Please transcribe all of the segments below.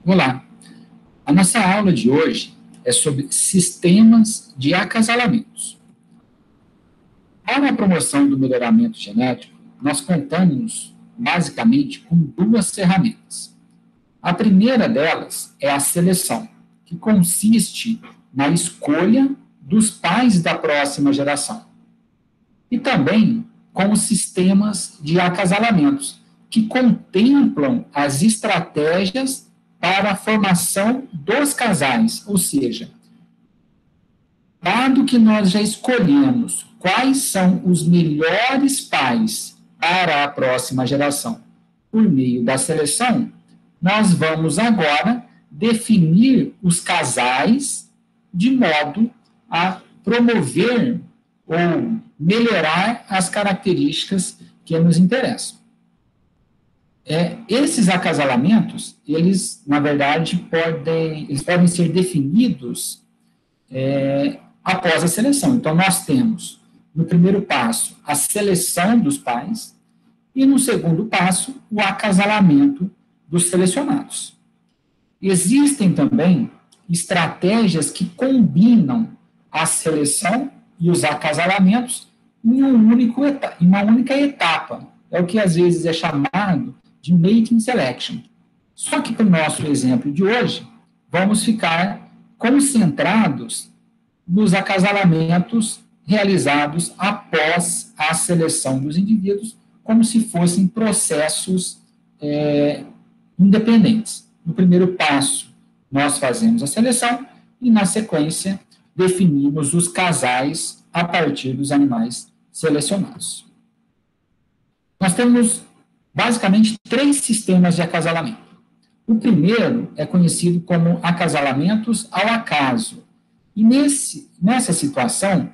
Olá, a nossa aula de hoje é sobre sistemas de acasalamentos. Para a promoção do melhoramento genético, nós contamos basicamente com duas ferramentas. A primeira delas é a seleção, que consiste na escolha dos pais da próxima geração. E também com os sistemas de acasalamentos, que contemplam as estratégias para a formação dos casais, ou seja, dado que nós já escolhemos quais são os melhores pais para a próxima geração por meio da seleção, nós vamos agora definir os casais de modo a promover ou melhorar as características que nos interessam. Esses acasalamentos, eles, na verdade, podem ser definidos após a seleção. Então, nós temos, no primeiro passo, a seleção dos pais, e no segundo passo, o acasalamento dos selecionados. Existem também estratégias que combinam a seleção e os acasalamentos em uma única etapa. É o que às vezes é chamado de mating selection. Só que para o nosso exemplo de hoje, vamos ficar concentrados nos acasalamentos realizados após a seleção dos indivíduos, como se fossem processos independentes. No primeiro passo, nós fazemos a seleção e, na sequência, definimos os casais a partir dos animais selecionados. Nós temos basicamente 3 sistemas de acasalamento. O primeiro é conhecido como acasalamentos ao acaso. E nessa situação,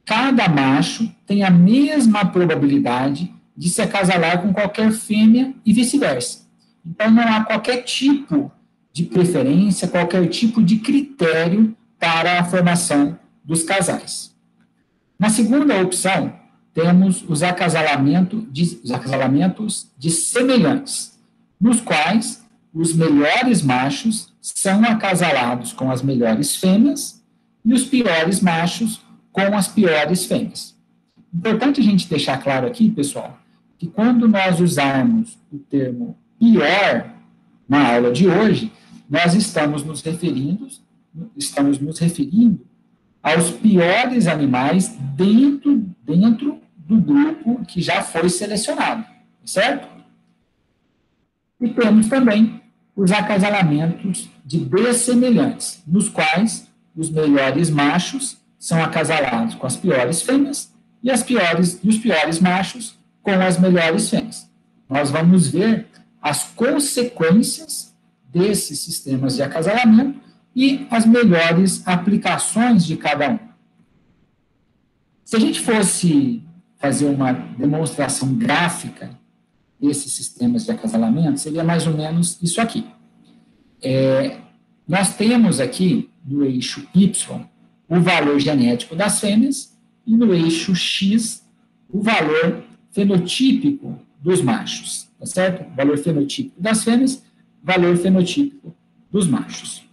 cada macho tem a mesma probabilidade de se acasalar com qualquer fêmea e vice-versa. Então, não há qualquer tipo de preferência, qualquer tipo de critério para a formação dos casais. Na segunda opção, temos os acasalamentos de semelhantes, nos quais os melhores machos são acasalados com as melhores fêmeas e os piores machos com as piores fêmeas. Importante a gente deixar claro aqui, pessoal, que quando nós usarmos o termo pior na aula de hoje, nós estamos nos referindo aos piores animais dentro do grupo que já foi selecionado, certo? E temos também os acasalamentos de dessemelhantes, nos quais os melhores machos são acasalados com as piores fêmeas e os piores machos com as melhores fêmeas. Nós vamos ver as consequências desses sistemas de acasalamento e as melhores aplicações de cada um. Se a gente fosse fazer uma demonstração gráfica desses sistemas de acasalamento, seria mais ou menos isso aqui. Nós temos aqui, no eixo Y, o valor genético das fêmeas, e no eixo X, o valor fenotípico dos machos, tá certo? Valor fenotípico das fêmeas, valor fenotípico dos machos.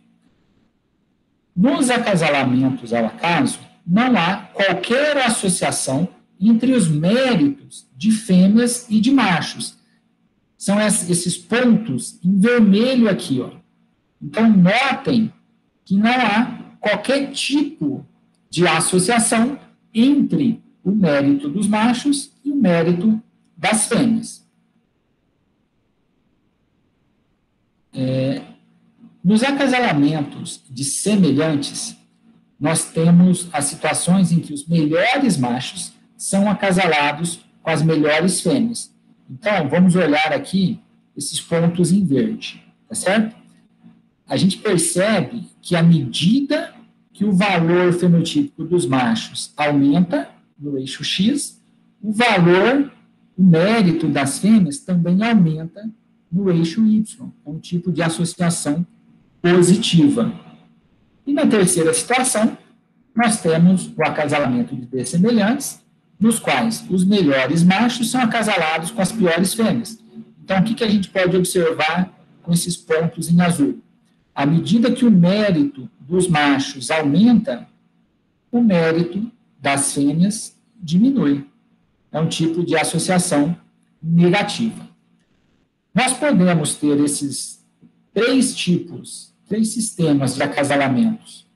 Nos acasalamentos ao acaso, não há qualquer associação entre os méritos de fêmeas e de machos. São esses pontos em vermelho aqui, ó. Então, notem que não há qualquer tipo de associação entre o mérito dos machos e o mérito das fêmeas. Nos acasalamentos de semelhantes, nós temos as situações em que os melhores machos são acasalados com as melhores fêmeas. Então, vamos olhar aqui esses pontos em verde, tá certo? A gente percebe que à medida que o valor fenotípico dos machos aumenta no eixo X, o mérito das fêmeas também aumenta no eixo Y. É um tipo de associação positiva. E na terceira situação, nós temos o acasalamento de dessemelhantes, nos quais os melhores machos são acasalados com as piores fêmeas. Então, o que a gente pode observar com esses pontos em azul? à medida que o mérito dos machos aumenta, o mérito das fêmeas diminui. É um tipo de associação negativa. Nós podemos ter esses três sistemas de acasalamentos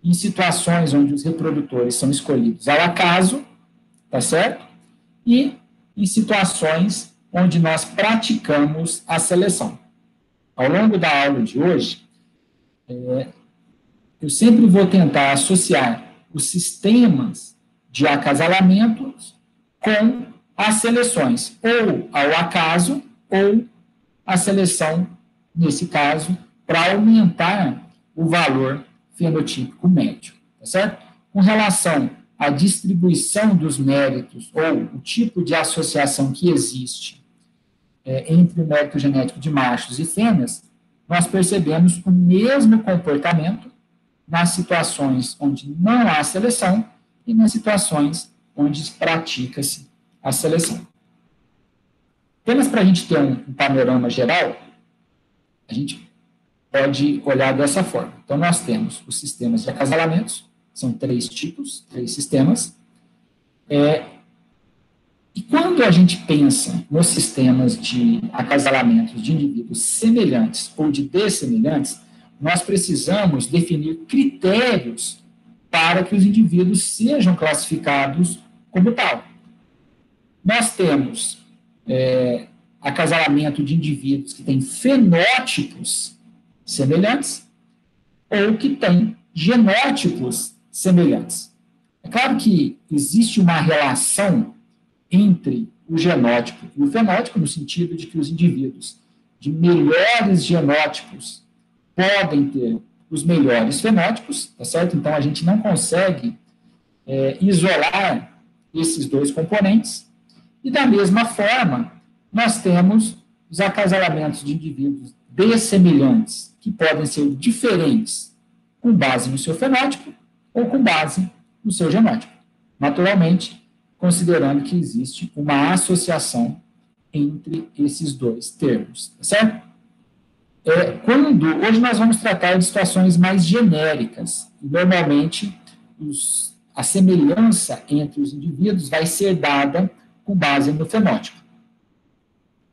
em situações onde os reprodutores são escolhidos ao acaso, tá certo? E em situações onde nós praticamos a seleção. Ao longo da aula de hoje, eu sempre vou tentar associar os sistemas de acasalamento com as seleções, ou ao acaso, ou a seleção, nesse caso, para aumentar o valor fenotípico médio, tá certo? Com relação à distribuição dos méritos, ou o tipo de associação que existe entre o mérito genético de machos e fêmeas, nós percebemos o mesmo comportamento nas situações onde não há seleção e nas situações onde pratica-se a seleção. Apenas para a gente ter um panorama geral, a gente pode olhar dessa forma. Então, nós temos os sistemas de acasalamentos, são três sistemas, e quando a gente pensa nos sistemas de acasalamentos de indivíduos semelhantes ou de dessemelhantes, nós precisamos definir critérios para que os indivíduos sejam classificados como tal. Nós temos acasalamento de indivíduos que têm fenótipos semelhantes ou que têm genótipos semelhantes. É claro que existe uma relação entre o genótipo e o fenótipo, no sentido de que os indivíduos de melhores genótipos podem ter os melhores fenótipos, tá certo? Então, a gente não consegue isolar esses dois componentes. E, da mesma forma, nós temos os acasalamentos de indivíduos dessemelhantes, que podem ser diferentes com base no seu fenótipo ou com base no seu genótipo. Naturalmente, considerando que existe uma associação entre esses dois termos, tá certo? Hoje nós vamos tratar de situações mais genéricas, e normalmente a semelhança entre os indivíduos vai ser dada com base no fenótipo.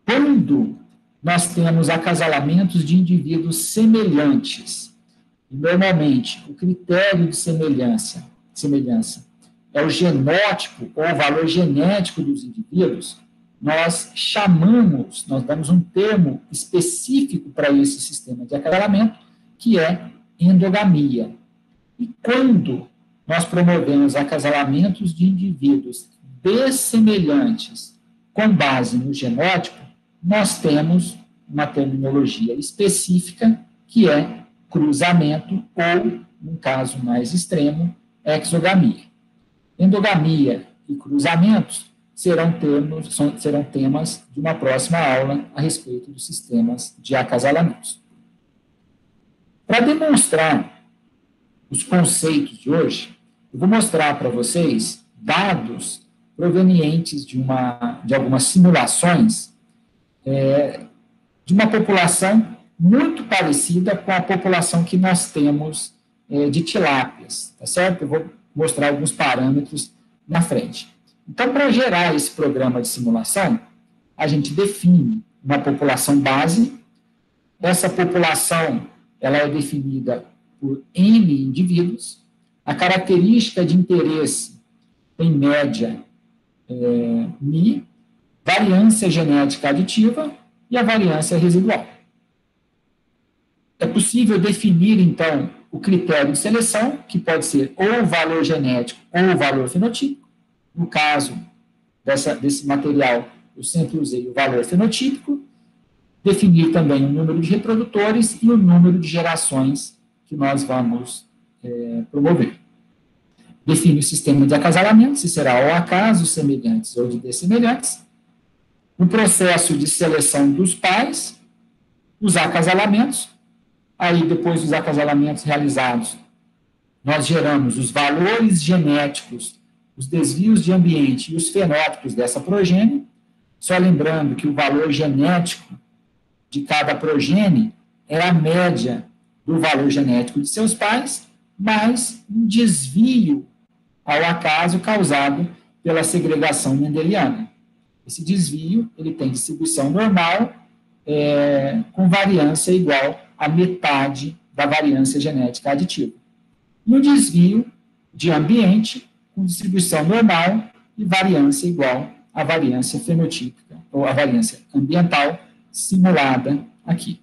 Quando nós temos acasalamentos de indivíduos semelhantes, e normalmente o critério de semelhança é o genótipo ou o valor genético dos indivíduos, nós damos um termo específico para esse sistema de acasalamento, que é endogamia. E quando nós promovemos acasalamentos de indivíduos dessemelhantes com base no genótipo, nós temos uma terminologia específica que é cruzamento ou, num caso mais extremo, exogamia. Endogamia e cruzamentos serão temas de uma próxima aula a respeito dos sistemas de acasalamentos. Para demonstrar os conceitos de hoje, eu vou mostrar para vocês dados provenientes de algumas simulações de uma população muito parecida com a população que nós temos de tilápias, tá certo? Eu vou mostrar alguns parâmetros na frente. Então, para gerar esse programa de simulação, a gente define uma população base. Essa população ela é definida por N indivíduos. A característica de interesse, em média, μ, variância genética aditiva e a variância residual. É possível definir, então, o critério de seleção, que pode ser ou o valor genético ou o valor fenotípico. No caso desse material, eu sempre usei o valor fenotípico, definir também o número de reprodutores e o número de gerações que nós vamos promover. Define o sistema de acasalamento, se será ao acaso, semelhantes ou de dessemelhantes. O processo de seleção dos pais, os acasalamentos. Aí, depois dos acasalamentos realizados, nós geramos os valores genéticos, os desvios de ambiente e os fenótipos dessa progênie. Só lembrando que o valor genético de cada progênie é a média do valor genético de seus pais, mais um desvio ao acaso causado pela segregação mendeliana. Esse desvio ele tem distribuição normal, com variância igual a metade da variância genética aditiva. E um desvio de ambiente com distribuição normal e variância igual à variância fenotípica, ou à variância ambiental, simulada aqui.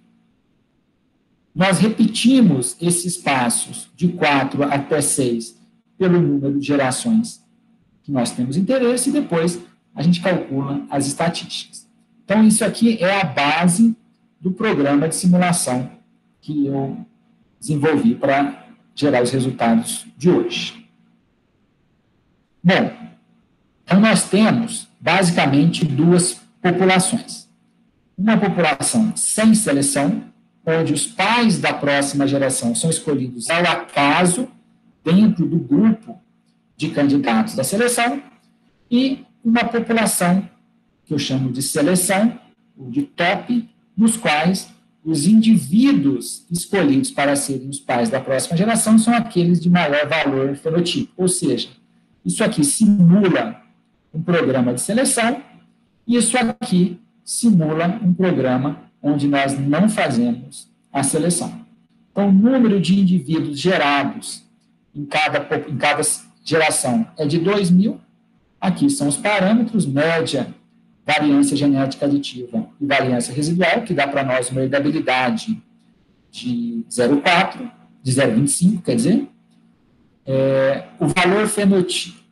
Nós repetimos esses passos de 4 até 6 pelo número de gerações que nós temos interesse e depois a gente calcula as estatísticas. Então, isso aqui é a base do programa de simulação que eu desenvolvi para gerar os resultados de hoje. Bom, então nós temos basicamente duas populações. Uma população sem seleção, onde os pais da próxima geração são escolhidos ao acaso dentro do grupo de candidatos da seleção, e uma população que eu chamo de seleção, ou de top, nos quais os indivíduos escolhidos para serem os pais da próxima geração são aqueles de maior valor fenotípico, ou seja, isso aqui simula um programa de seleção, e isso aqui simula um programa onde nós não fazemos a seleção. Então, o número de indivíduos gerados em cada geração é de 2.000. Aqui são os parâmetros, média, variância genética aditiva e variância residual, que dá para nós uma heredabilidade de 0,4, de 0,25, quer dizer. O valor fenotípico,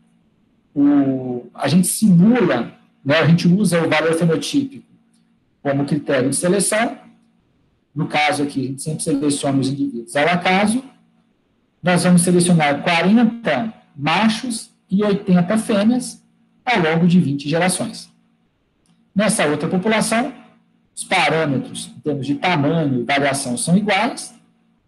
a gente simula, né, a gente usa o valor fenotípico como critério de seleção. No caso aqui, a gente sempre seleciona os indivíduos ao acaso. Nós vamos selecionar 40 machos e 80 fêmeas ao longo de 20 gerações. Nessa outra população, os parâmetros em termos de tamanho e variação são iguais.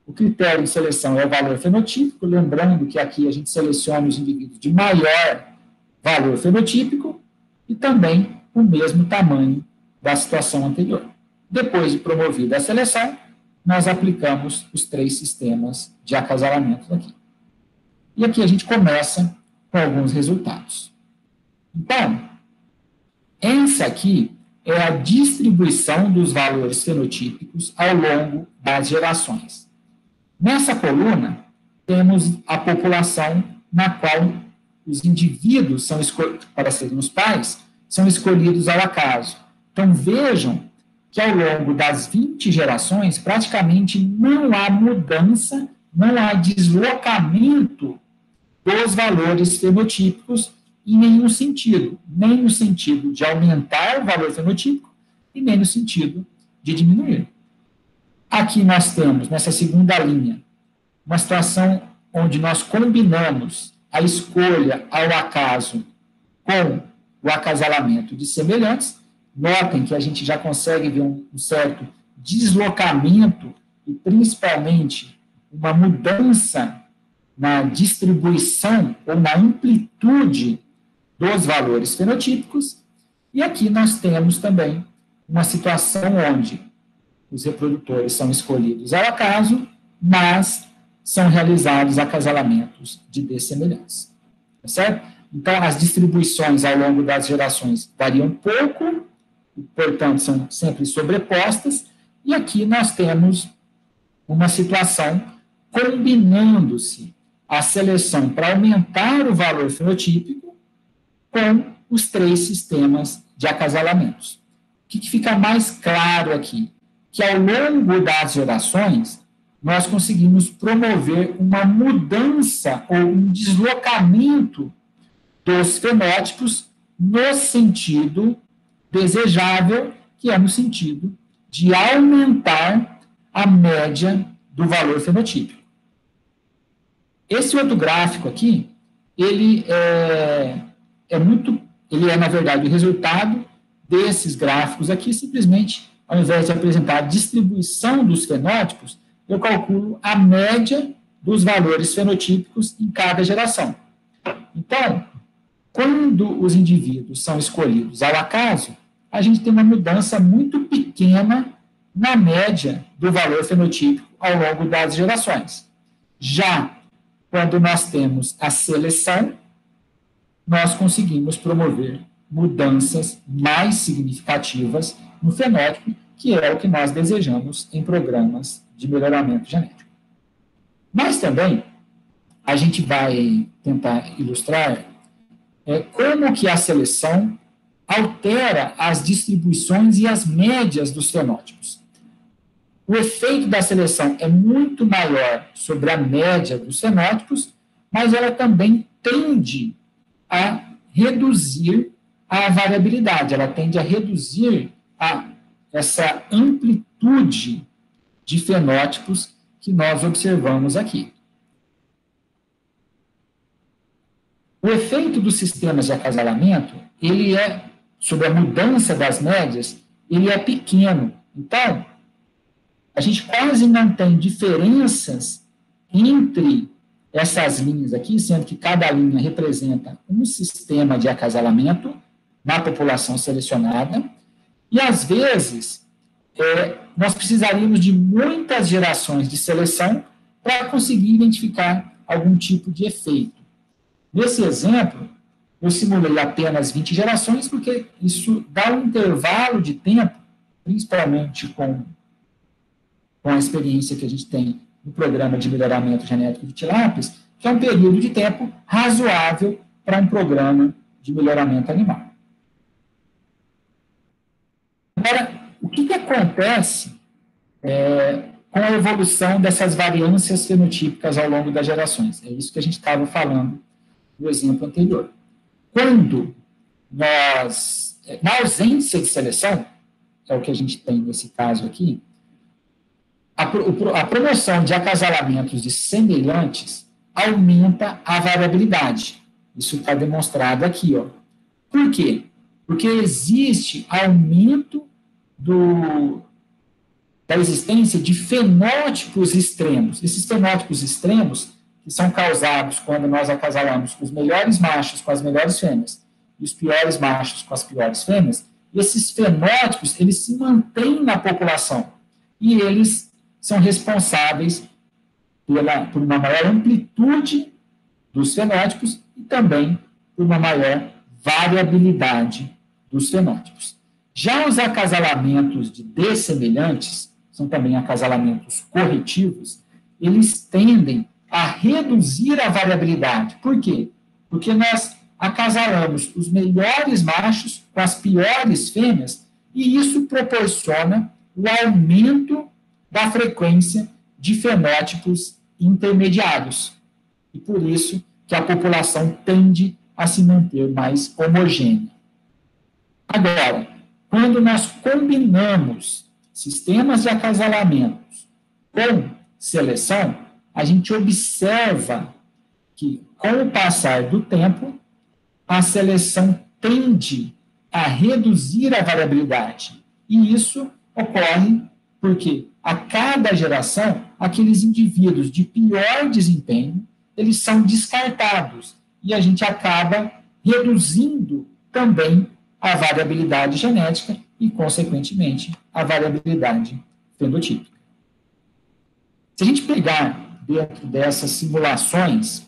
O critério de seleção é o valor fenotípico, lembrando que aqui a gente seleciona os indivíduos de maior valor fenotípico e também o mesmo tamanho da situação anterior. Depois de promovida a seleção, nós aplicamos os 3 sistemas de acasalamento aqui. E aqui a gente começa com alguns resultados. Então, essa aqui é a distribuição dos valores fenotípicos ao longo das gerações. Nessa coluna, temos a população na qual os indivíduos são escolhidos, para serem os pais, são escolhidos ao acaso. Então, vejam que ao longo das 20 gerações, praticamente não há mudança, não há deslocamento dos valores fenotípicos em nenhum sentido, nem no sentido de aumentar o valor fenotípico e nem no sentido de diminuir. Aqui nós temos, nessa segunda linha, uma situação onde nós combinamos a escolha ao acaso com o acasalamento de semelhantes. Notem que a gente já consegue ver um certo deslocamento e, principalmente, uma mudança na distribuição ou na amplitude dos valores fenotípicos. E aqui nós temos também uma situação onde os reprodutores são escolhidos ao acaso, mas são realizados acasalamentos de dessemelhantes. Tá certo? Então, as distribuições ao longo das gerações variam pouco, e, portanto, são sempre sobrepostas, e aqui nós temos uma situação combinando-se a seleção para aumentar o valor fenotípico com os 3 sistemas de acasalamentos. O que fica mais claro aqui? Que ao longo das gerações, nós conseguimos promover uma mudança ou um deslocamento dos fenótipos no sentido desejável, que é no sentido de aumentar a média do valor fenotípico. Esse outro gráfico aqui, ele é, na verdade, o resultado desses gráficos aqui. Simplesmente, ao invés de apresentar a distribuição dos fenótipos, eu calculo a média dos valores fenotípicos em cada geração. Então, quando os indivíduos são escolhidos ao acaso, a gente tem uma mudança muito pequena na média do valor fenotípico ao longo das gerações. Já quando nós temos a seleção, nós conseguimos promover mudanças mais significativas no fenótipo, que é o que nós desejamos em programas de melhoramento genético. Mas também a gente vai tentar ilustrar como que a seleção altera as distribuições e as médias dos fenótipos. O efeito da seleção é muito maior sobre a média dos fenótipos, mas ela também tende a reduzir a variabilidade, ela tende a reduzir essa amplitude de fenótipos que nós observamos aqui. O efeito dos sistemas de acasalamento, ele é, sobre a mudança das médias, ele é pequeno. Então, a gente quase não tem diferenças entre essas linhas aqui, sendo que cada linha representa um sistema de acasalamento na população selecionada, e, às vezes, nós precisaríamos de muitas gerações de seleção para conseguir identificar algum tipo de efeito. Nesse exemplo, eu simulei apenas 20 gerações, porque isso dá um intervalo de tempo, principalmente com a experiência que a gente tem no programa de melhoramento genético de tilápias, que é um período de tempo razoável para um programa de melhoramento animal. Agora, o que acontece com a evolução dessas variâncias fenotípicas ao longo das gerações? É isso que a gente estava falando no exemplo anterior. Quando nós, na ausência de seleção, que é o que a gente tem nesse caso aqui, a promoção de acasalamentos de semelhantes aumenta a variabilidade. Isso está demonstrado aqui, ó. Por quê? Porque existe aumento da existência de fenótipos extremos. Esses fenótipos extremos, que são causados quando nós acasalamos os melhores machos com as melhores fêmeas e os piores machos com as piores fêmeas, esses fenótipos, eles se mantêm na população e eles são responsáveis por uma maior amplitude dos fenótipos e também por uma maior variabilidade dos fenótipos. Já os acasalamentos de dessemelhantes, são também acasalamentos corretivos, eles tendem a reduzir a variabilidade. Por quê? Porque nós acasalamos os melhores machos com as piores fêmeas e isso proporciona o aumento da frequência de fenótipos intermediários. E por isso que a população tende a se manter mais homogênea. Agora, quando nós combinamos sistemas de acasalamentos com seleção, a gente observa que, com o passar do tempo, a seleção tende a reduzir a variabilidade. E isso ocorre porque, a cada geração, aqueles indivíduos de pior desempenho, eles são descartados. E a gente acaba reduzindo também a variabilidade genética e, consequentemente, a variabilidade fenotípica. Se a gente pegar dentro dessas simulações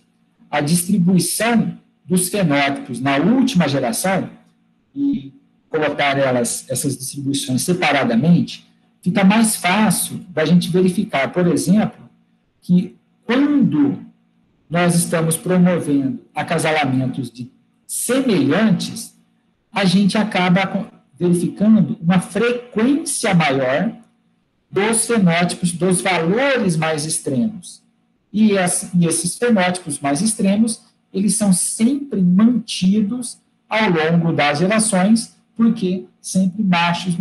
a distribuição dos fenótipos na última geração e colocar essas distribuições separadamente, fica mais fácil da gente verificar, por exemplo, que quando nós estamos promovendo acasalamentos de semelhantes, a gente acaba verificando uma frequência maior dos fenótipos, dos valores mais extremos. E esses fenótipos mais extremos, eles são sempre mantidos ao longo das gerações, porque sempre machos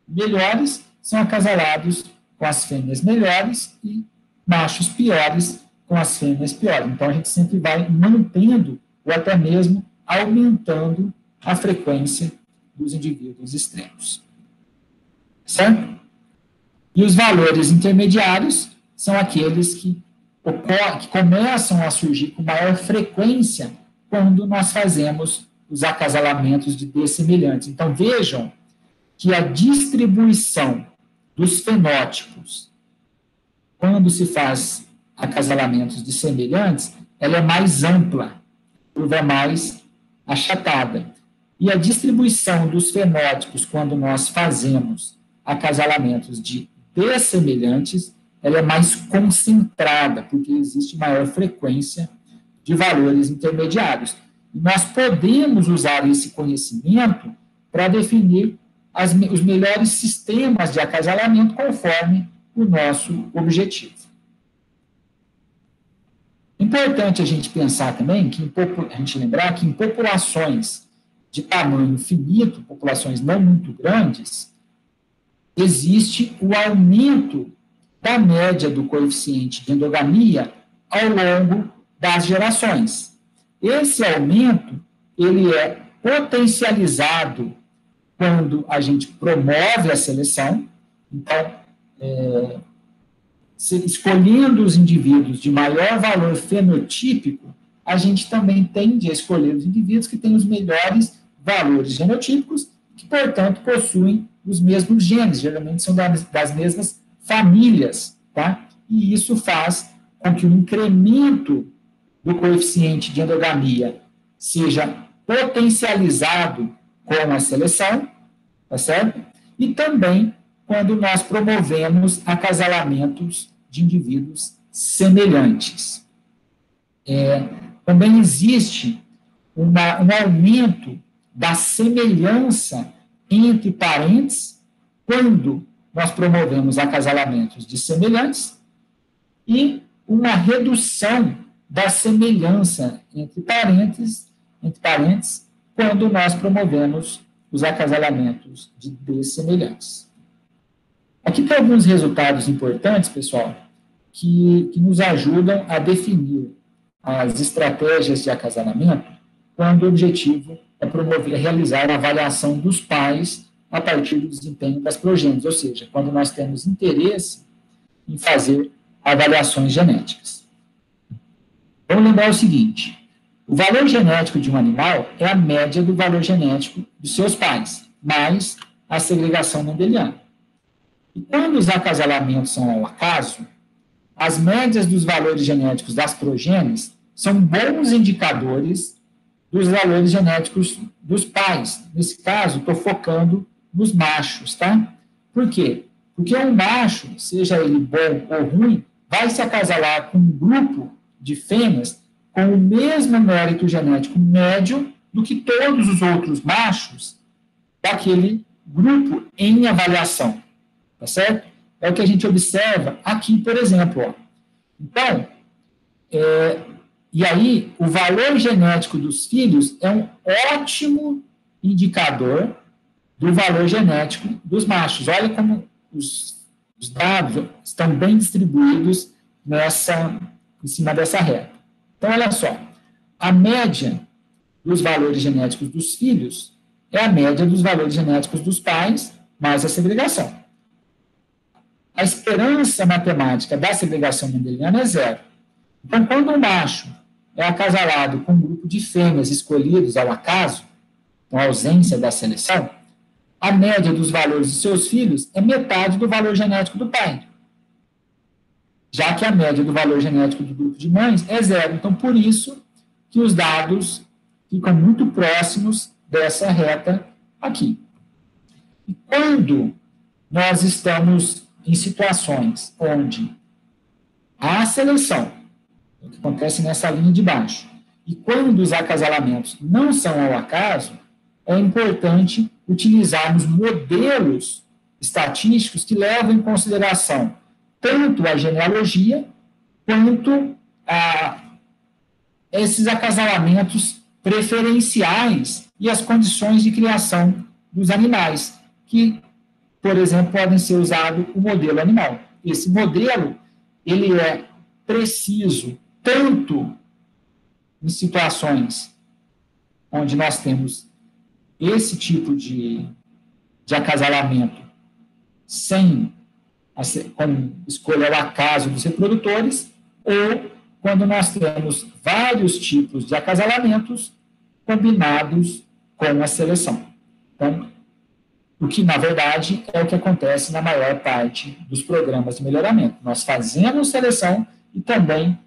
melhores são acasalados com as fêmeas melhores e machos piores com as fêmeas piores. Então, a gente sempre vai mantendo ou até mesmo aumentando a frequência dos indivíduos extremos. Certo? E os valores intermediários são aqueles que começam a surgir com maior frequência quando nós fazemos os acasalamentos de dessemelhantes. Então, vejam que a distribuição dos fenótipos quando se faz acasalamentos de semelhantes, ela é mais ampla, a curva é mais achatada. E a distribuição dos fenótipos, quando nós fazemos acasalamentos de dessemelhantes, ela é mais concentrada, porque existe maior frequência de valores intermediários. E nós podemos usar esse conhecimento para definir os melhores sistemas de acasalamento conforme o nosso objetivo. Importante a gente pensar também, a gente lembrar que em populações de tamanho finito, populações não muito grandes, existe o aumento da média do coeficiente de endogamia ao longo das gerações. Esse aumento, ele é potencializado quando a gente promove a seleção. Então, escolhendo os indivíduos de maior valor fenotípico, a gente também tende a escolher os indivíduos que têm os melhores valores genotípicos, que, portanto, possuem os mesmos genes, geralmente são das mesmas famílias, tá? E isso faz com que o incremento do coeficiente de endogamia seja potencializado com a seleção, tá certo? E também quando nós promovemos acasalamentos de indivíduos semelhantes. Também existe um aumento da semelhança entre parentes quando nós promovemos acasalamentos de semelhantes e uma redução da semelhança entre parentes quando nós promovemos os acasalamentos de dessemelhantes. Aqui tem alguns resultados importantes, pessoal, que nos ajudam a definir as estratégias de acasalamento quando o objetivo é realizar a avaliação dos pais a partir do desempenho das progênies, ou seja, quando nós temos interesse em fazer avaliações genéticas. Vamos lembrar o seguinte: o valor genético de um animal é a média do valor genético dos seus pais, mais a segregação mendeliana. E quando os acasalamentos são ao acaso, as médias dos valores genéticos das progênies são bons indicadores dos valores genéticos dos pais. Nesse caso, estou focando nos machos, tá? Por quê? Porque um macho, seja ele bom ou ruim, vai se acasalar com um grupo de fêmeas com o mesmo mérito genético médio do que todos os outros machos daquele grupo em avaliação, tá certo? É o que a gente observa aqui, por exemplo, ó. Então, e aí, o valor genético dos filhos é um ótimo indicador do valor genético dos machos. Olha como os dados estão bem distribuídos em cima dessa reta. Então, olha só, a média dos valores genéticos dos filhos é a média dos valores genéticos dos pais, mais a segregação. A esperança matemática da segregação mendeliana é 0. Então, quando um macho é acasalado com um grupo de fêmeas escolhidos ao acaso, com a ausência da seleção, a média dos valores de seus filhos é metade do valor genético do pai, já que a média do valor genético do grupo de mães é 0. Então, por isso que os dados ficam muito próximos dessa reta aqui. E quando nós estamos em situações onde há seleção, o que acontece nessa linha de baixo, e quando os acasalamentos não são ao acaso, é importante utilizarmos modelos estatísticos que levam em consideração tanto a genealogia quanto esses acasalamentos preferenciais e as condições de criação dos animais, que, por exemplo, podem ser usado o modelo animal. Esse modelo, ele é preciso tanto em situações onde nós temos esse tipo de acasalamento com escolha ao acaso dos reprodutores, ou quando nós temos vários tipos de acasalamentos combinados com a seleção. Então, O que, na verdade, é o que acontece na maior parte dos programas de melhoramento. Nós fazemos seleção e também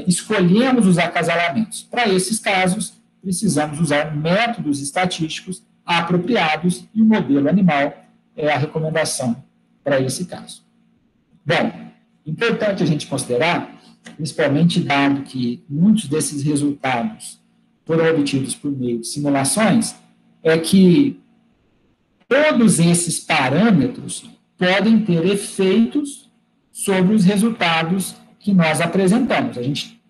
escolhemos os acasalamentos. Para esses casos, precisamos usar métodos estatísticos apropriados e o modelo animal é a recomendação para esse caso. Bom, importante a gente considerar, principalmente dado que muitos desses resultados foram obtidos por meio de simulações, é que todos esses parâmetros podem ter efeitos sobre os resultados que nós apresentamos.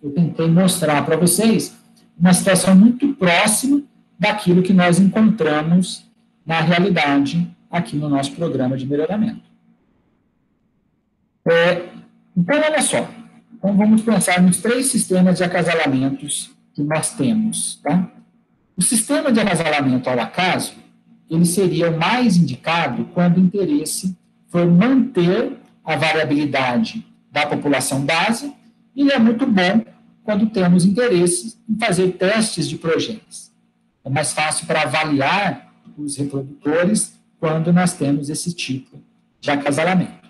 Eu tentei mostrar para vocês uma situação muito próxima daquilo que nós encontramos na realidade aqui no nosso programa de melhoramento. Então, olha só. Então, vamos pensar nos 3 sistemas de acasalamentos que nós temos. Tá? O sistema de acasalamento ao acaso, ele seria o mais indicado quando o interesse for manter a variabilidade da população base, e ele é muito bom quando temos interesse em fazer testes de progenes. É mais fácil para avaliar os reprodutores quando nós temos esse tipo de acasalamento.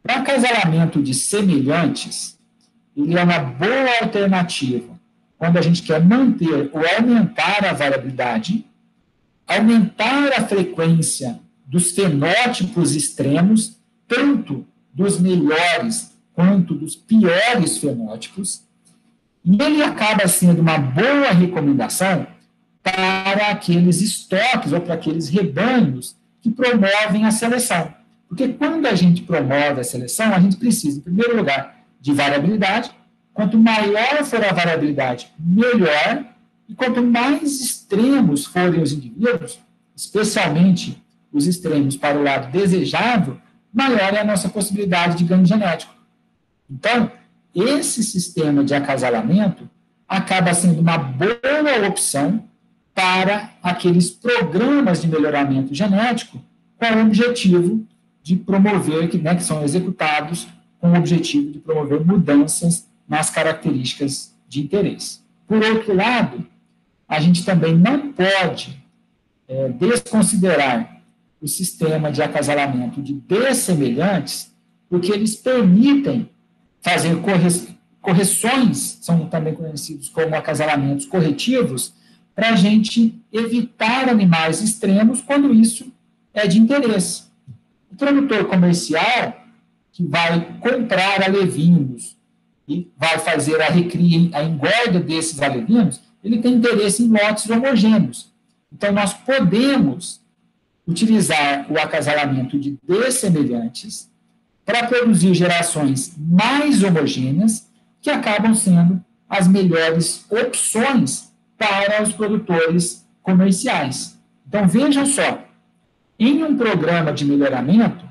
Para acasalamento de semelhantes, ele é uma boa alternativa quando a gente quer manter ou aumentar a variabilidade, aumentar a frequência dos fenótipos extremos, tanto dos melhores quanto dos piores fenótipos, e ele acaba sendo uma boa recomendação para aqueles estoques ou para aqueles rebanhos que promovem a seleção. Porque quando a gente promove a seleção, a gente precisa, em primeiro lugar, de variabilidade. Quanto maior for a variabilidade, melhor. E quanto mais extremos forem os indivíduos, especialmente os extremos para o lado desejável, maior é a nossa possibilidade de ganho genético. Então, esse sistema de acasalamento acaba sendo uma boa opção para aqueles programas de melhoramento genético com o objetivo de promover, que são executados com o objetivo de promover mudanças nas características de interesse. Por outro lado, a gente também não pode desconsiderar o sistema de acasalamento de dessemelhantes, porque eles permitem fazer correções, são também conhecidos como acasalamentos corretivos, para a gente evitar animais extremos quando isso é de interesse. O produtor comercial, que vai comprar alevinos e vai fazer a recria, a engorda desses alevinos, ele tem interesse em lotes homogêneos. Então, nós podemos utilizar o acasalamento de dessemelhantes para produzir gerações mais homogêneas, que acabam sendo as melhores opções para os produtores comerciais. Então, vejam só, em um programa de melhoramento,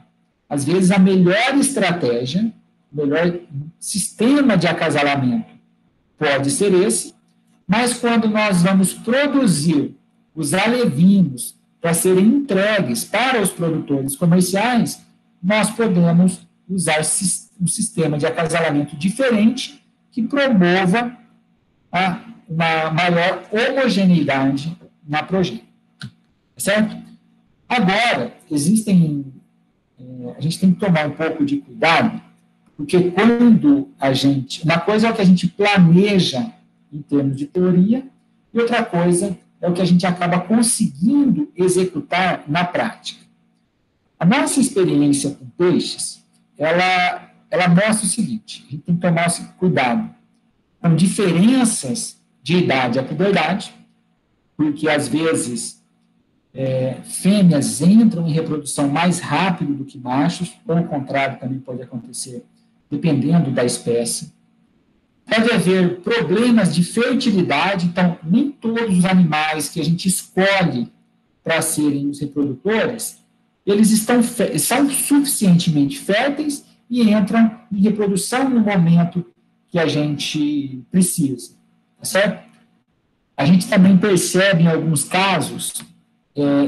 às vezes a melhor estratégia, o melhor sistema de acasalamento pode ser esse, mas quando nós vamos produzir os alevinos para serem entregues para os produtores comerciais, nós podemos usar um sistema de acasalamento diferente que promova uma maior homogeneidade na progênie. Certo? Agora, a gente tem que tomar um pouco de cuidado, porque quando uma coisa é o que a gente planeja em termos de teoria, e outra coisa é o que a gente acaba conseguindo executar na prática. A nossa experiência com peixes, ela mostra o seguinte: a gente tem que tomar esse cuidado com diferenças de idade à puberdade, porque às vezes fêmeas entram em reprodução mais rápido do que machos, ou o contrário também pode acontecer, dependendo da espécie. Pode haver problemas de fertilidade, então nem todos os animais que a gente escolhe para serem os reprodutores, eles são suficientemente férteis e entram em reprodução no momento que a gente precisa, tá certo? A gente também percebe, em alguns casos,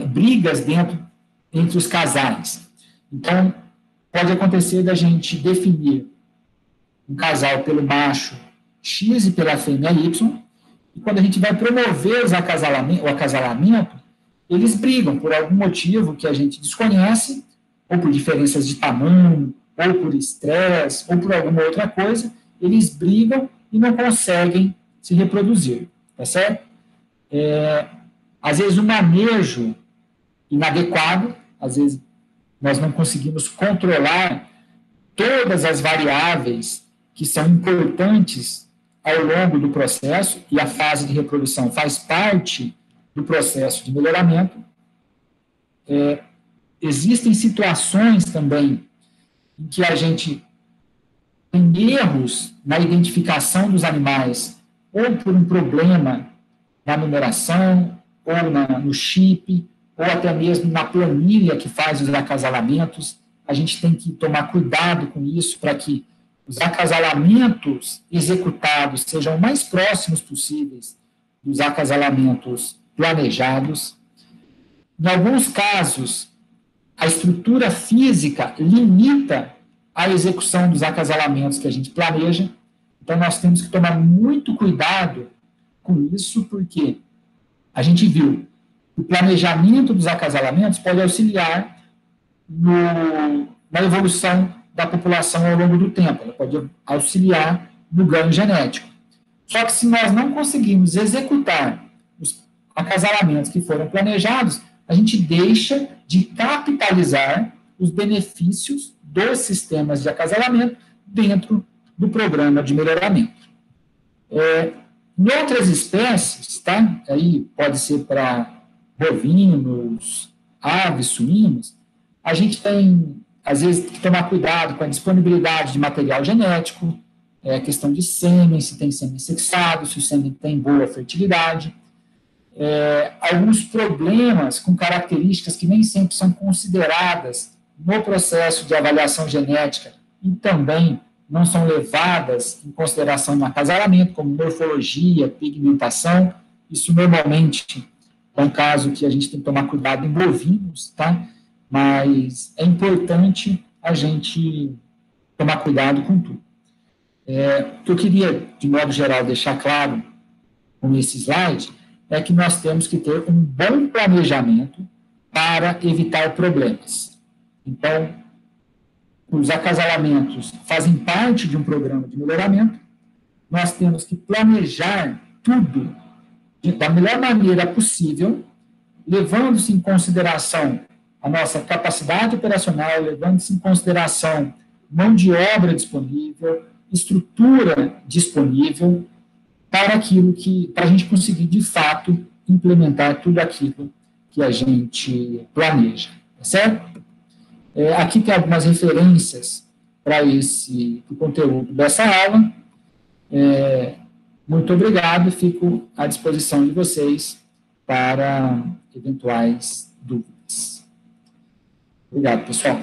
brigas entre os casais. Então, pode acontecer da gente definir um casal pelo macho X e pela fêmea Y, e quando a gente vai promover o acasalamento, eles brigam por algum motivo que a gente desconhece, ou por diferenças de tamanho, ou por estresse, ou por alguma outra coisa, eles brigam e não conseguem se reproduzir, tá certo? Às vezes o manejo inadequado, às vezes nós não conseguimos controlar todas as variáveis que são importantes ao longo do processo, e a fase de reprodução faz parte do processo de melhoramento. Existem situações também em que a gente tem erros na identificação dos animais, ou por um problema na numeração, ou no chip, ou até mesmo na planilha que faz os acasalamentos. A gente tem que tomar cuidado com isso para que os acasalamentos executados sejam o mais próximos possíveis dos acasalamentos planejados. Em alguns casos, a estrutura física limita a execução dos acasalamentos que a gente planeja, então nós temos que tomar muito cuidado com isso, porque a gente viu que o planejamento dos acasalamentos pode auxiliar na evolução da população ao longo do tempo, ela pode auxiliar no ganho genético. Só que se nós não conseguirmos executar os acasalamentos que foram planejados, a gente deixa de capitalizar os benefícios dos sistemas de acasalamento dentro do programa de melhoramento. Em outras espécies, tá? Aí pode ser para bovinos, aves, suínos, a gente tem, às vezes, que tomar cuidado com a disponibilidade de material genético, questão de sêmen, se tem sêmen sexado, se o sêmen tem boa fertilidade, alguns problemas com características que nem sempre são consideradas no processo de avaliação genética e também não são levadas em consideração no acasalamento, como morfologia, pigmentação. Isso normalmente é um caso que a gente tem que tomar cuidado em bovinos, tá? Mas é importante a gente tomar cuidado com tudo. O que eu queria, de modo geral, deixar claro com esse slide é que nós temos que ter um bom planejamento para evitar problemas. Então, os acasalamentos fazem parte de um programa de melhoramento, nós temos que planejar tudo da melhor maneira possível, levando-se em consideração a nossa capacidade operacional, levando-se em consideração mão de obra disponível, estrutura disponível, para a gente conseguir, de fato, implementar tudo aquilo que a gente planeja, tá certo? Aqui tem algumas referências para o conteúdo dessa aula. Muito obrigado, fico à disposição de vocês para eventuais dúvidas. Obrigado, pessoal.